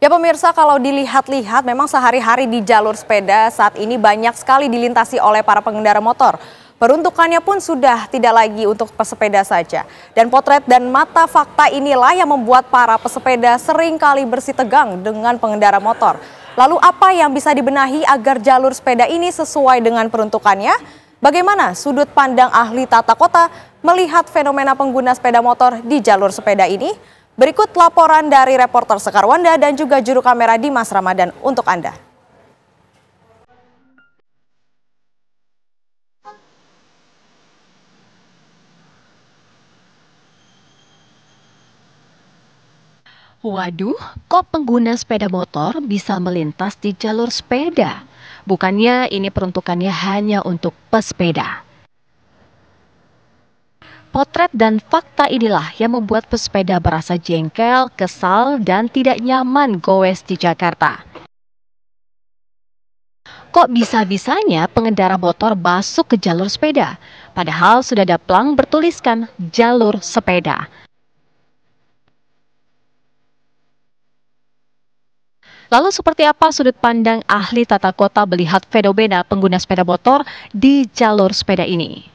Ya pemirsa, kalau dilihat-lihat memang sehari-hari di jalur sepeda saat ini banyak sekali dilintasi oleh para pengendara motor. Peruntukannya pun sudah tidak lagi untuk pesepeda saja. Dan potret dan mata fakta inilah yang membuat para pesepeda sering kali bersitegang dengan pengendara motor. Lalu apa yang bisa dibenahi agar jalur sepeda ini sesuai dengan peruntukannya? Bagaimana sudut pandang ahli tata kota melihat fenomena pengguna sepeda motor di jalur sepeda ini? Berikut laporan dari reporter Sekar Wanda dan juga juru kamera Dimas Ramadan untuk Anda. Waduh, kok pengguna sepeda motor bisa melintas di jalur sepeda? Bukannya ini peruntukannya hanya untuk pesepeda. Potret dan fakta inilah yang membuat pesepeda berasa jengkel, kesal, dan tidak nyaman goes di Jakarta. Kok bisa-bisanya pengendara motor masuk ke jalur sepeda? Padahal sudah ada plang bertuliskan jalur sepeda. Lalu seperti apa sudut pandang ahli tata kota melihat fenomena pengguna sepeda motor di jalur sepeda ini?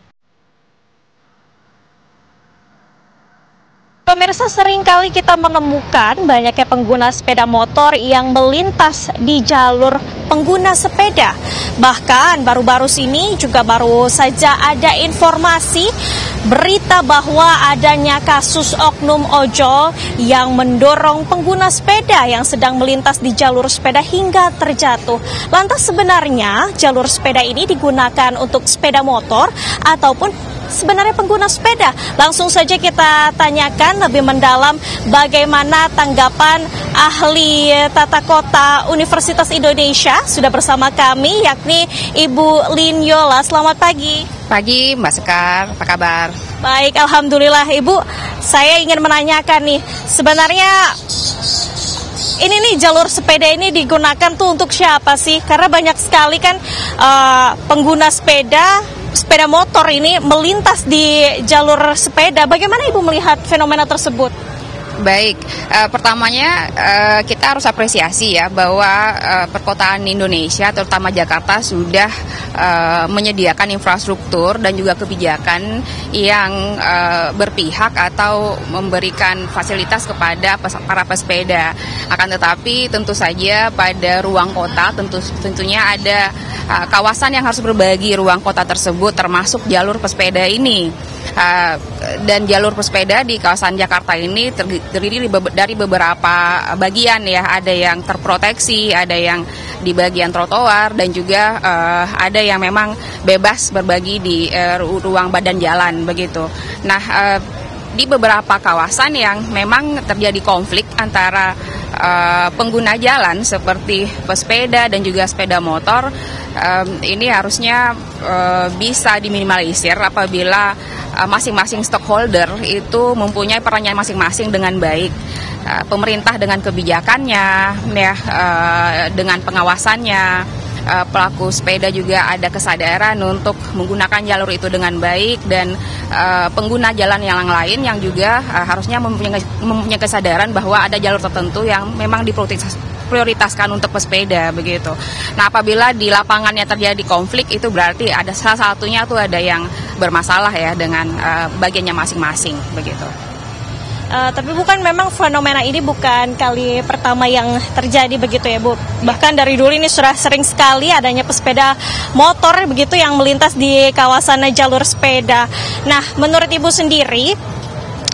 Pemirsa, seringkali kita menemukan banyaknya pengguna sepeda motor yang melintas di jalur pengguna sepeda. Bahkan baru-baru ini juga baru saja ada informasi berita bahwa adanya kasus oknum ojol yang mendorong pengguna sepeda yang sedang melintas di jalur sepeda hingga terjatuh. Lantas sebenarnya jalur sepeda ini digunakan untuk sepeda motor ataupun sebenarnya pengguna sepeda? Langsung saja kita tanyakan lebih mendalam bagaimana tanggapan ahli tata kota Universitas Indonesia. Sudah bersama kami yakni Ibu Lin Yola. Selamat pagi. Pagi Mbak Sekar, apa kabar? Baik, Alhamdulillah. Ibu, saya ingin menanyakan nih, sebenarnya ini nih jalur sepeda ini digunakan tuh untuk siapa sih? Karena banyak sekali kan pengguna sepeda motor ini melintas di jalur sepeda. Bagaimana Ibu melihat fenomena tersebut? Baik, pertamanya kita harus apresiasi ya bahwa perkotaan Indonesia terutama Jakarta sudah menyediakan infrastruktur dan juga kebijakan yang berpihak atau memberikan fasilitas kepada para pesepeda. Akan tetapi tentu saja pada ruang kota tentunya ada kawasan yang harus berbagi ruang kota tersebut termasuk jalur pesepeda ini. Dan jalur pesepeda di kawasan Jakarta ini terdiri dari beberapa bagian ya, ada yang terproteksi, ada yang di bagian trotoar dan juga ada yang memang bebas berbagi di ruang badan jalan begitu. Nah, di beberapa kawasan yang memang terjadi konflik antara pengguna jalan seperti pesepeda dan juga sepeda motor, ini harusnya bisa diminimalisir apabila masing-masing stakeholder itu mempunyai perannya masing-masing dengan baik. Pemerintah dengan kebijakannya, ya, dengan pengawasannya, pelaku sepeda juga ada kesadaran untuk menggunakan jalur itu dengan baik, dan pengguna jalan yang lain yang juga harusnya mempunyai kesadaran bahwa ada jalur tertentu yang memang diprioritaskan untuk pesepeda begitu. Nah, apabila di lapangannya terjadi konflik itu berarti ada salah satunya tuh ada yang bermasalah ya dengan bagiannya masing-masing begitu. Tapi bukan memang fenomena ini bukan kali pertama yang terjadi begitu ya Bu. Bahkan dari dulu ini sudah sering sekali adanya pesepeda motor begitu yang melintas di kawasan jalur sepeda. Nah, menurut Ibu sendiri,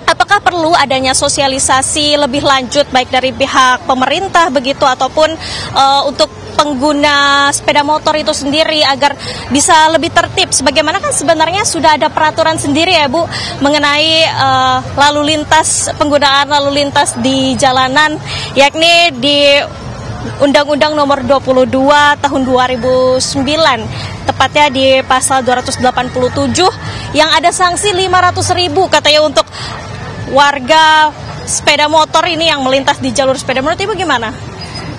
apakah perlu adanya sosialisasi lebih lanjut baik dari pihak pemerintah begitu ataupun untuk pengguna sepeda motor itu sendiri agar bisa lebih tertib? Sebagaimana kan sebenarnya sudah ada peraturan sendiri ya Bu mengenai penggunaan lalu lintas di jalanan, yakni di Undang-Undang Nomor 22 Tahun 2009, tepatnya di pasal 287 yang ada sanksi 500.000 katanya untuk warga sepeda motor ini yang melintas di jalur sepeda. Menurut Ibu gimana?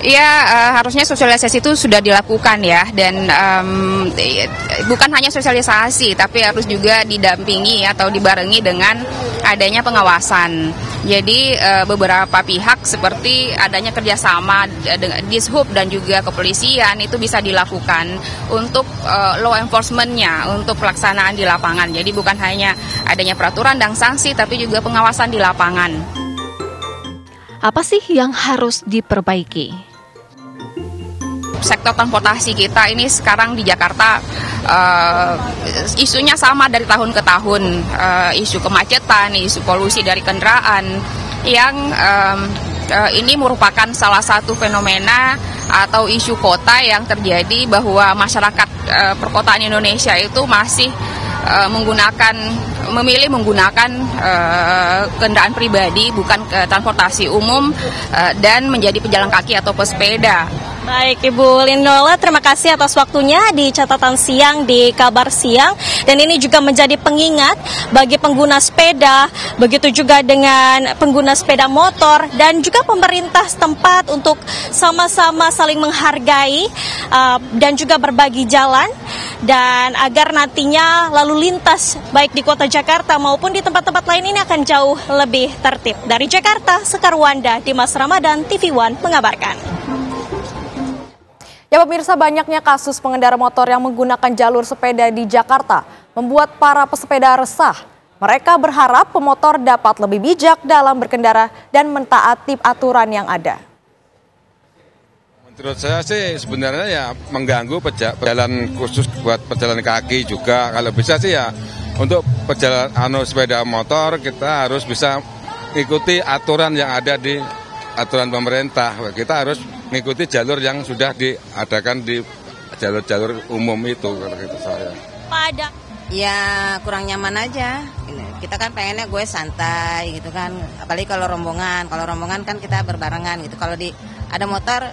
Ya, harusnya sosialisasi itu sudah dilakukan ya, dan bukan hanya sosialisasi tapi harus juga didampingi atau dibarengi dengan adanya pengawasan. Jadi beberapa pihak seperti adanya kerjasama dengan Dishub dan juga kepolisian itu bisa dilakukan untuk law enforcement-nya, untuk pelaksanaan di lapangan. Jadi bukan hanya adanya peraturan dan sanksi, tapi juga pengawasan di lapangan. Apa sih yang harus diperbaiki? Sektor transportasi kita ini sekarang di Jakarta isunya sama dari tahun ke tahun, isu kemacetan, isu polusi dari kendaraan yang ini merupakan salah satu fenomena atau isu kota yang terjadi bahwa masyarakat perkotaan Indonesia itu masih memilih menggunakan kendaraan pribadi, bukan transportasi umum, dan menjadi pejalan kaki atau pesepeda. Baik, Ibu Linola, terima kasih atas waktunya di Catatan Siang di Kabar Siang. Dan ini juga menjadi pengingat bagi pengguna sepeda, begitu juga dengan pengguna sepeda motor, dan juga pemerintah setempat untuk sama-sama saling menghargai dan juga berbagi jalan, dan agar nantinya lalu lintas baik di kota Jakarta maupun di tempat-tempat lain ini akan jauh lebih tertib. Dari Jakarta, Sekar Wanda, Dimas Ramadan, TV One mengabarkan. Ya pemirsa, banyaknya kasus pengendara motor yang menggunakan jalur sepeda di Jakarta membuat para pesepeda resah. Mereka berharap pemotor dapat lebih bijak dalam berkendara dan mentaati aturan yang ada. Menurut saya sih sebenarnya ya mengganggu pejalan khusus buat pejalan kaki juga. Kalau bisa sih ya untuk pejalan sepeda motor kita harus bisa ikuti aturan yang ada di aturan pemerintah. Kita harus mengikuti jalur yang sudah diadakan di jalur-jalur umum itu, kalau gitu saya. Ya kurang nyaman aja. Kita kan pengennya gue santai gitu kan. Apalagi kalau rombongan kan kita berbarengan gitu. Kalau ada motor,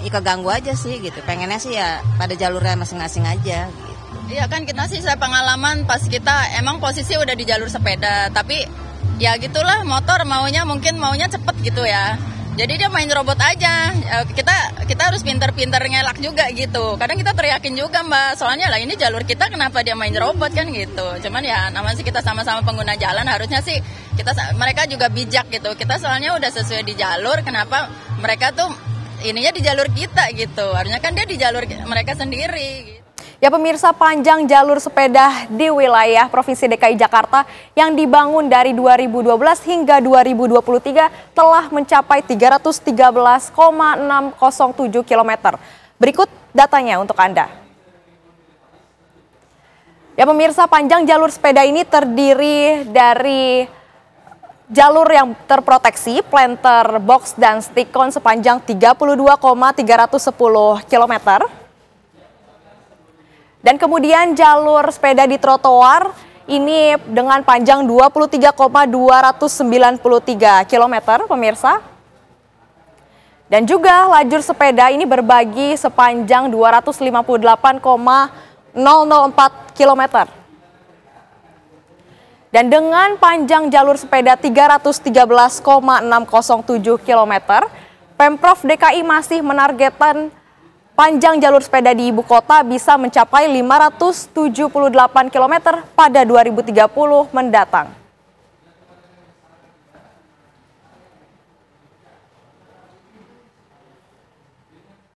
ya keganggu aja sih gitu. Pengennya sih ya pada jalurnya masing-masing aja. Gitu. Iya kan kita sih saya pengalaman pas kita emang posisi udah di jalur sepeda, tapi ya gitulah motor maunya cepet gitu ya. Jadi dia main robot aja, kita harus pinter-pinter ngelak juga gitu. Kadang kita teriakin juga Mbak, soalnya lah ini jalur kita kenapa dia main robot kan gitu. Cuman ya namanya sih kita sama-sama pengguna jalan, harusnya sih mereka juga bijak gitu. Kita soalnya udah sesuai di jalur, kenapa mereka tuh ininya di jalur kita gitu. Harusnya kan dia di jalur mereka sendiri gitu. Ya pemirsa, panjang jalur sepeda di wilayah Provinsi DKI Jakarta yang dibangun dari 2012 hingga 2023 telah mencapai 313,607 km. Berikut datanya untuk Anda. Ya pemirsa, panjang jalur sepeda ini terdiri dari jalur yang terproteksi, planter, box, dan stikon sepanjang 32,310 km. Dan kemudian jalur sepeda di trotoar ini dengan panjang 23,293 km, pemirsa. Dan juga lajur sepeda ini berbagi sepanjang 258,004 km. Dan dengan panjang jalur sepeda 313,607 km, Pemprov DKI masih menargetkan panjang jalur sepeda di ibu kota bisa mencapai 578 km pada 2030 mendatang.